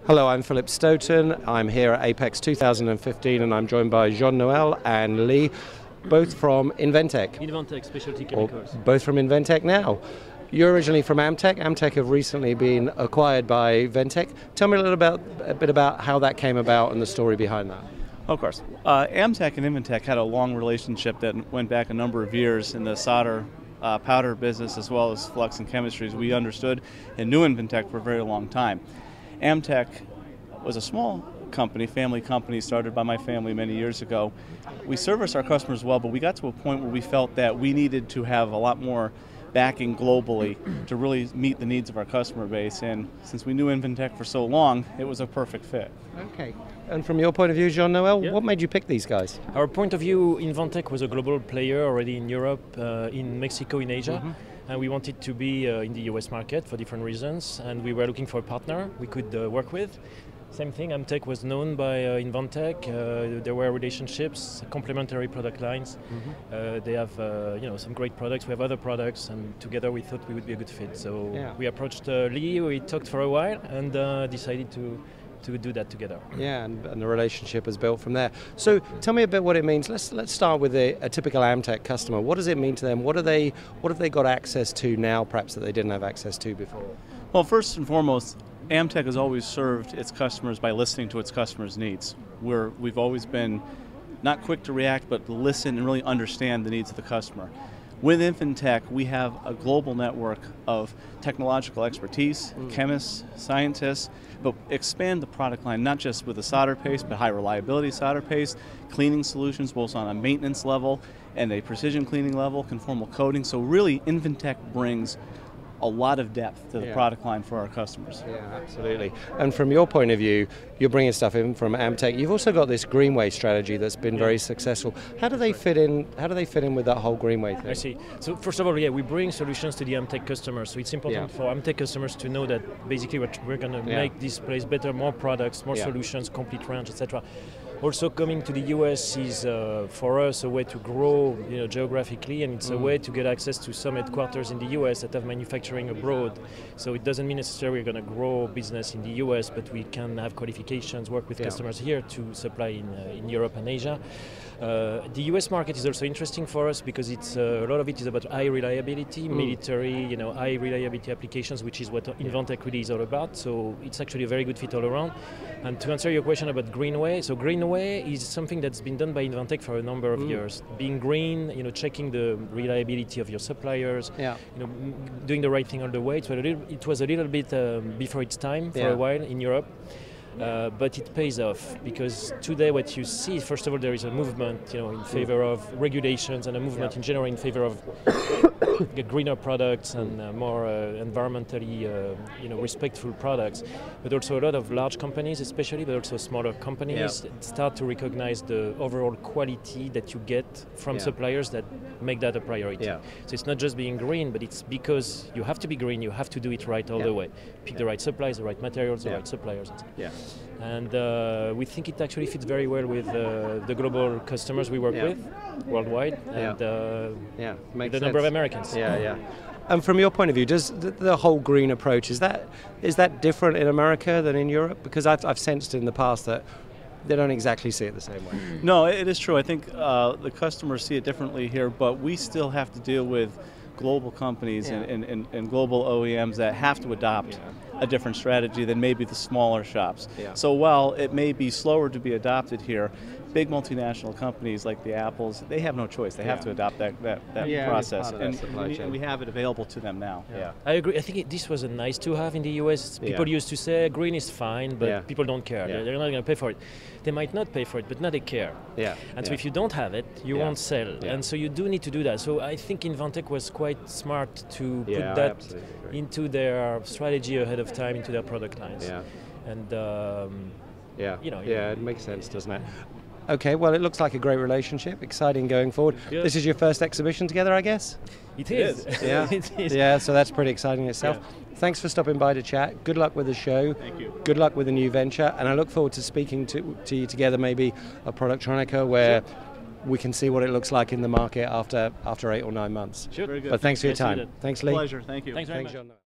Hello, I'm Philip Stoten. I'm here at Apex 2015 and I'm joined by Jean-Noel and Leigh, both from Inventec. Inventec Specialty Chemicals. Both from Inventec now. You're originally from Amtec. Amtec have recently been acquired by Inventec. Tell me a bit about how that came about and the story behind that. Of course. Amtec and Inventec had a long relationship that went back a number of years in the solder powder business as well as flux and chemistries. We understood and knew Inventec for a very long time. Amtec was a small company, family company, started by my family many years ago. We serviced our customers well, but we got to a point where we felt that we needed to have a lot more backing globally to really meet the needs of our customer base. And since we knew Inventec for so long, it was a perfect fit. Okay. And from your point of view, Jean-Noel, what made you pick these guys? Our point of view, Inventec was a global player already in Europe, in Mexico, in Asia. Mm-hmm. And we wanted to be in the US market for different reasons, and we were looking for a partner we could work with. Same thing, Amtec was known by Inventec. There were relationships, complementary product lines. Mm-hmm. They have some great products, we have other products, and together we thought we would be a good fit. So we approached Leigh, we talked for a while, and decided to do that together. Yeah, and the relationship is built from there. So tell me a bit what it means. Let's start with a typical Amtec customer. What does it mean to them? What have they got access to now, perhaps, that they didn't have access to before? Well, first and foremost, Amtec has always served its customers by listening to its customers' needs. We've always been not quick to react, but to listen and really understand the needs of the customer. With Inventec, we have a global network of technological expertise, chemists, scientists, but expand the product line not just with the solder paste, but high reliability solder paste, cleaning solutions both on a maintenance level and a precision cleaning level, conformal coating. So really, Inventec brings a lot of depth to the product line for our customers. Yeah, absolutely. And from your point of view, you're bringing stuff in from Amtec. You've also got this greenway strategy that's been very successful. How do they fit in? How do they fit in with that whole greenway thing? I see. So first of all, we bring solutions to the Amtec customers. So it's important for Amtec customers to know that basically we're going to make this place better, more products, more solutions, complete range, etc. Also, coming to the US is for us a way to grow, geographically, and it's a way to get access to some headquarters in the US that have manufacturing abroad. So it doesn't mean necessarily we're going to grow business in the US, but we can have qualifications, work with customers here to supply in Europe and Asia. The US market is also interesting for us because it's a lot of it is about high reliability, military, high reliability applications, which is what Inventec really is all about. So it's actually a very good fit all around. And to answer your question about Greenway, so Greenway is something that's been done by Inventec for a number of years. Being green, checking the reliability of your suppliers, doing the right thing all the way. It was a little bit before its time for a while in Europe. But it pays off because today what you see, first of all, there is a movement, in favor of regulations and a movement in general in favor of greener products and more environmentally, respectful products. But also a lot of large companies, especially, but also smaller companies start to recognize the overall quality that you get from suppliers that make that a priority. So it's not just being green, but it's because you have to be green, you have to do it right all the way. Pick the right supplies, the right materials, the right suppliers. And we think it actually fits very well with the global customers we work with worldwide, and the number of Americans. And from your point of view, does the whole green approach, is that different in America than in Europe? Because I've sensed in the past that they don't exactly see it the same way. No, it is true. I think the customers see it differently here, but we still have to deal with global companies and global OEMs that have to adopt a different strategy than maybe the smaller shops. So while it may be slower to be adopted here, big multinational companies like the Apples, they have no choice. They have to adopt that process, and we have it available to them now. I agree. I think this was a nice to have in the US. People used to say green is fine, but people don't care. They're not going to pay for it. They might not pay for it, but now they care. And so if you don't have it, you won't sell. And so you do need to do that. So I think Inventec was quite smart to put that into their strategy ahead of time, into their product lines. And it makes sense, doesn't it? Okay, well, it looks like a great relationship, exciting going forward. This is your first exhibition together, I guess? It is. It is. Yeah, so that's pretty exciting itself. Thanks for stopping by to chat. Good luck with the show. Thank you. Good luck with the new venture, and I look forward to speaking to you together, maybe a Productronica where we can see what it looks like in the market after 8 or 9 months. Very good. But thanks for your time. Thanks, Leigh. Pleasure. Thank you. Thanks very much. John.